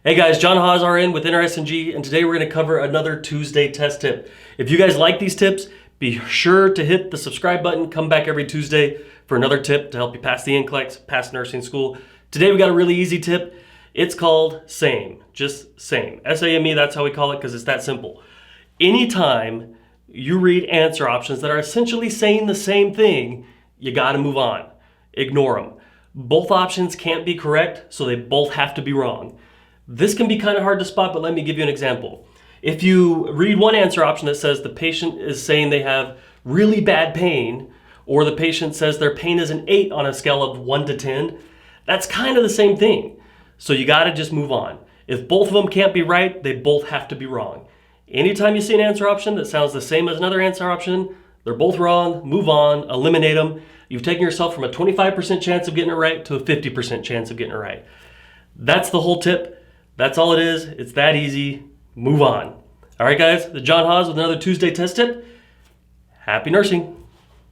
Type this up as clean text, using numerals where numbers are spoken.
Hey guys, John Haas RN with NRSNG, and today we're going to cover another Tuesday test tip. If you guys like these tips, be sure to hit the subscribe button. Come back every Tuesday for another tip to help you pass the NCLEX, pass nursing school. Today we got a really easy tip. It's called SAME, just SAME. S-A-M-E, that's how we call it because it's that simple. Anytime you read answer options that are essentially saying the same thing, you got to move on. Ignore them. Both options can't be correct, so they both have to be wrong. This can be kind of hard to spot, but let me give you an example. If you read one answer option that says the patient is saying they have really bad pain, or the patient says their pain is an 8 on a scale of 1 to 10, that's kind of the same thing. So you got to just move on. If both of them can't be right, they both have to be wrong. Anytime you see an answer option that sounds the same as another answer option, they're both wrong, move on, eliminate them. You've taken yourself from a 25% chance of getting it right to a 50% chance of getting it right. That's the whole tip. That's all it is. It's that easy. Move on. All right, guys, the John Haas with another Tuesday test tip. Happy nursing.